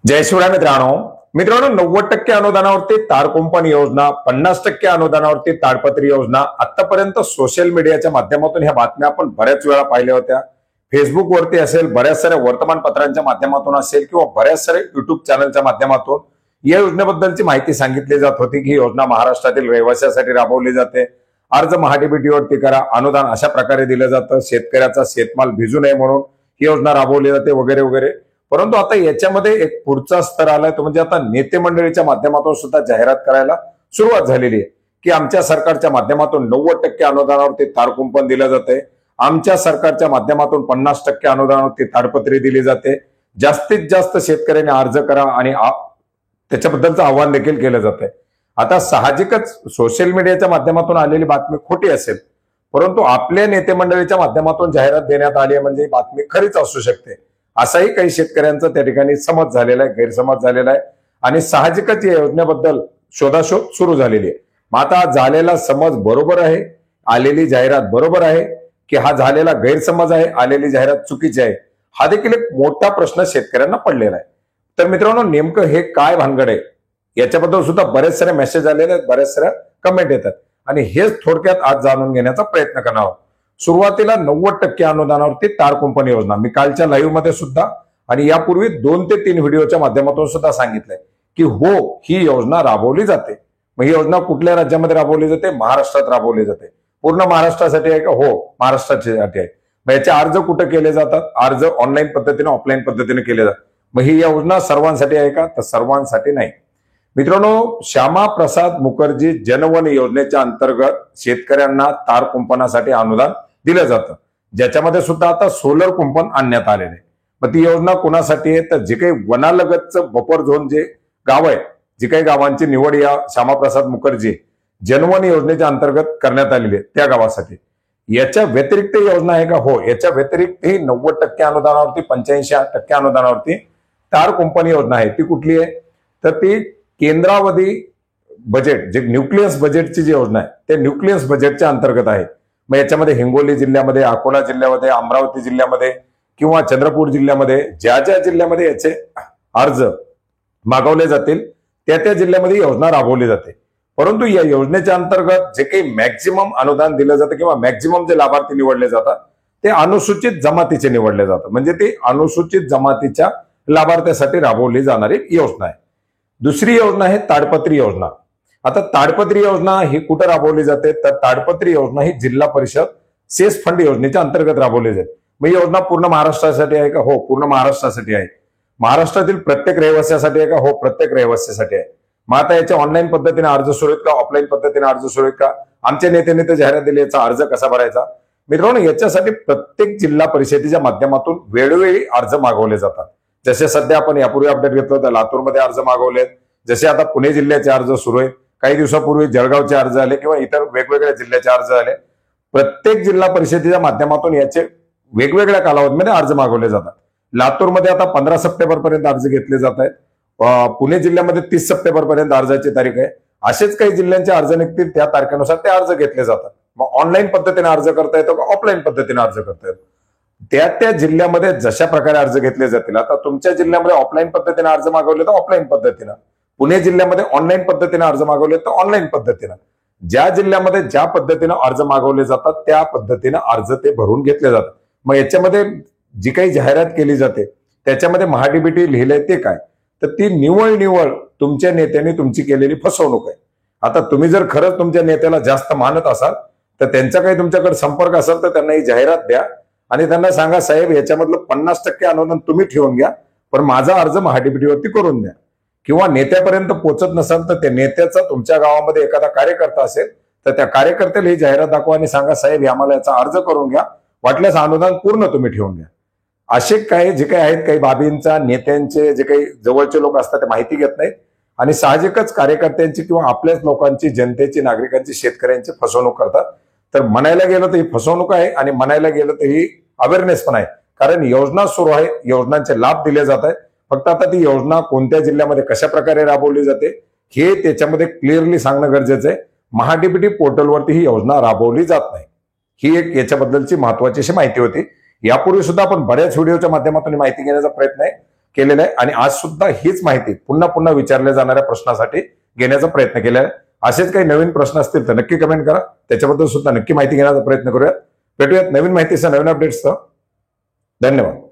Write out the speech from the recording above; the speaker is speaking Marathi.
जय शिवराय मित्रांनो मित्रांनो 90% अनुदानावरती तार कुंपण योजना, 50% अनुदानावरती ताडपत्री योजना. आतापर्यंत सोशल मीडियाच्या माध्यमातून ह्या बातम्या आपण बऱ्याच वेळा पाहिल्या होत्या. फेसबुकवरती असेल, बऱ्याच साऱ्या वर्तमानपत्रांच्या माध्यमातून असेल किंवा बऱ्याच साऱ्या युट्यूब चॅनलच्या माध्यमातून या योजनेबद्दलची माहिती सांगितली जात होती की ही योजना महाराष्ट्रातील रहिवाशांसाठी राबवली जाते. अर्ज महाडीबीटीवरती करा, अनुदान अशा प्रकारे दिलं जातं, शेतकऱ्याचा शेतमाल भिजू नये म्हणून ही योजना राबवली जाते वगैरे वगैरे. परंतु आता याच्यामध्ये एक पुढचा स्तर आलाय, तो म्हणजे आता नेते मंडळीच्या माध्यमातून सुद्धा जाहिरात करायला सुरुवात झालेली आहे की आमच्या सरकारच्या माध्यमातून 90% अनुदानावरती तार कुंपण दिलं जाते, आमच्या सरकारच्या माध्यमातून 50% अनुदानावरती ताडपत्री दिली जाते, जास्तीत जास्त शेतकऱ्यांनी अर्ज करा आणि त्याच्याबद्दलचं आव्हान देखील केलं जातंय. आता साहजिकच सोशल मीडियाच्या माध्यमातून आलेली बातमी खोटी असेल, परंतु आपल्या नेते मंडळीच्या माध्यमातून जाहिरात देण्यात आली आहे म्हणजे बातमी खरीच असू शकते, असाही काही शेतकऱ्यांचा त्या ठिकाणी समज झालेला आहे, गैरसमज झालेला आहे आणि साहजिकच या योजनेबद्दल शोधाशोध सुरू झालेली आहे. मग आता झालेला समज बरोबर आहे, आलेली जाहिरात बरोबर आहे की हा झालेला गैरसमज आहे, आलेली जाहिरात चुकीची आहे, हा देखील एक मोठा प्रश्न शेतकऱ्यांना पडलेला आहे. तर मित्रांनो, नेमकं हे काय भानगड आहे याच्याबद्दल सुद्धा बरेच सारे मेसेज आलेले आहेत, बऱ्याच साऱ्या कमेंट येतात आणि हेच थोडक्यात आज जाणून घेण्याचा प्रयत्न करणार आहोत. सुरुवातीला 90% अनुदानावरती तार कुंपण योजना मी कालच्या लाईव्ह मध्ये सुद्धा आणि यापूर्वी 2 ते 3 व्हिडिओच्या माध्यमातून सुद्धा सांगितलंय की हो, ही योजना राबवली जाते. मग ही योजना कुठल्या राज्यामध्ये राबवली जाते? महाराष्ट्रात राबवली जाते. पूर्ण महाराष्ट्रासाठी आहे का? हो, महाराष्ट्रासाठी आहे. मग याचे अर्ज कुठे केले जातात? अर्ज ऑनलाईन पद्धतीने, ऑफलाईन पद्धतीने केले जातात. मग ही योजना सर्वांसाठी आहे का? तर सर्वांसाठी नाही. मित्रांनो, श्यामा प्रसाद मुखर्जी जनवन योजनेच्या अंतर्गत शेतकऱ्यांना तार कुंपणासाठी अनुदान दिलं जातं, ज्याच्यामध्ये सुद्धा आता सोलर कुंपण आणण्यात आलेले आहे. मग ती योजना कोणासाठी आहे? तर जे काही वनालगतचं बफर झोन जे गाव आहे, जी काही गावांची निवड या श्यामाप्रसाद मुखर्जी जनवन योजनेच्या अंतर्गत करण्यात आलेली आहे त्या गावासाठी. याच्या व्यतिरिक्त योजना आहे का? हो, याच्या व्यतिरिक्त ही 90% अनुदानावरती, 85% अनुदानावरती तार कुंपण योजना आहे. ती कुठली आहे? तर ती केंद्रावधी बजेट, जे न्यूक्लियस बजेटची जी योजना आहे त्या न्यूक्लियस बजेटच्या अंतर्गत आहे. मग याच्यामध्ये हिंगोली जिल्ह्यामध्ये, अकोला जिल्ह्यामध्ये, अमरावती जिल्ह्यामध्ये किंवा चंद्रपूर जिल्ह्यामध्ये ज्या ज्या जिल्ह्यामध्ये याचे अर्ज मागवले जातील त्या जिल्ह्यामध्ये योजना राबवली जाते. परंतु या योजनेच्या अंतर्गत जे काही मॅक्झिमम अनुदान दिलं जातं किंवा मॅक्झिमम जे लाभार्थी निवडले जातात ते अनुसूचित जमातीचे निवडले जातात, म्हणजे ते अनुसूचित जमातीच्या लाभार्थ्यासाठी राबवली जाणारी योजना आहे. दुसरी योजना आहे ताडपत्री योजना. आता ताडपत्री योजना ही कुठं राबवली जाते? तर ताडपत्री योजना ही जिल्हा परिषद सेस फंड योजनेच्या अंतर्गत राबवली जाते. मग ही योजना पूर्ण महाराष्ट्रासाठी आहे का? हो, पूर्ण महाराष्ट्रासाठी आहे. महाराष्ट्रातील प्रत्येक रहिवाशासाठी आहे का? हो, प्रत्येक रहिवाशासाठी आहे. मग आता याच्या ऑनलाईन पद्धतीने अर्ज सुरू आहेत का? ऑफलाईन पद्धतीने अर्ज सुरू आहेत का? आमच्या नेत्याने तर जाहिरात दिली, याचा अर्ज कसा भरायचा? मित्रांनो, याच्यासाठी प्रत्येक जिल्हा परिषदेच्या माध्यमातून वेळोवेळी अर्ज मागवले जातात. जसे सध्या आपण यापूर्वी अपडेट घेतलं होतं, लातूरमध्ये अर्ज मागवलेत, जसे आता पुणे जिल्ह्याचे अर्ज सुरू आहेत, काही दिवसापूर्वी जळगावचे अर्ज आले किंवा इतर वेगवेगळ्या जिल्ह्याचे अर्ज आले. प्रत्येक जिल्हा परिषदेच्या माध्यमातून याचे वेगवेगळ्या कालावधीमध्ये अर्ज मागवले जातात. लातूरमध्ये आता 15 सप्टेंबर पर्यंत अर्ज घेतले जात आहेत. पुणे जिल्ह्यामध्ये 30 सप्टेंबर पर्यंत अर्जाची तारीख आहे. असेच काही जिल्ह्यांचे अर्ज निघतील, त्या तारखेनुसार ते अर्ज घेतले जातात. मग ऑनलाईन पद्धतीने अर्ज करता येतो का ऑफलाईन पद्धतीने अर्ज करता येतो? त्या जिल्ह्यामध्ये जशा प्रकारे अर्ज घेतले जातील. आता तुमच्या जिल्ह्यामध्ये ऑफलाईन पद्धतीने अर्ज मागवले तर ऑफलाईन पद्धतीनं, पुणे जिल्ह्यामध्ये ऑनलाईन पद्धतीने अर्ज मागवले तर ऑनलाईन पद्धतीनं, ज्या जिल्ह्यामध्ये ज्या पद्धतीनं अर्ज मागवले जातात त्या पद्धतीनं अर्ज ते भरून घेतले जातात. मग याच्यामध्ये जी काही जाहिरात केली जाते त्याच्यामध्ये महाडीबीटी लिहिलंय ते काय? तर ती निवळ तुमच्या नेत्यांनी तुमची केलेली फसवणूक आहे. आता तुम्ही जर खरंच तुमच्या नेत्याला जास्त मानत असाल तर त्यांचा काही तुमच्याकडे संपर्क असेल तर त्यांना ही जाहिरात द्या आणि त्यांना सांगा, साहेब याच्यामधलं 50% अनुदान तुम्ही ठेवून घ्या, पण माझा अर्ज महाडीबीटीवरती करून द्या. किंवा नेत्यापर्यंत पोहोचत नसाल तर त्या नेत्याचा तुमच्या गावामध्ये एखादा कार्यकर्ता असेल तर त्या कार्यकर्त्याला ही जाहिरात दाखवा आणि सांगा, साहेब आम्हाला याचा अर्ज करून घ्या, वाटल्यास अनुदान पूर्ण तुम्ही ठेवून घ्या. असे काही जे काही आहेत, काही बाबींचा नेत्यांचे जे काही जवळचे लोक असतात ते माहिती घेत नाहीत आणि साहजिकच कार्यकर्त्यांची किंवा आपल्याच लोकांची, जनतेची, नागरिकांची, शेतकऱ्यांची फसवणूक करतात. तर म्हणायला गेलं तर ही फसवणूक आहे आणि म्हणायला गेलं तर ही अवेअरनेस पण आहे, कारण योजना सुरू आहे, योजनांचे लाभ दिले जात आहेत. फक्त आता ती योजना कोणत्या जिल्ह्यामध्ये कशा प्रकारे राबवली जाते हे त्याच्यामध्ये क्लिअरली सांगणं गरजेचं आहे. महाडीबीटी पोर्टलवरती ही योजना राबवली जात नाही. ही एक याच्याबद्दलची महत्वाची अशी माहिती होती. यापूर्वी सुद्धा आपण बऱ्याच व्हिडिओच्या माध्यमातून माहिती घेण्याचा प्रयत्न आहे. केलेलं आहे आणि आज सुद्धा हीच माहिती पुन्हा पुन्हा विचारल्या जाणाऱ्या प्रश्नासाठी घेण्याचा प्रयत्न केलेला आहे. असेच काही नवीन प्रश्न असतील तर नक्की कमेंट करा, त्याच्याबद्दल सुद्धा नक्की माहिती घेण्याचा प्रयत्न करूयात. भेटूयात नवीन माहितीसह, नवीन अपडेट्ससह. धन्यवाद.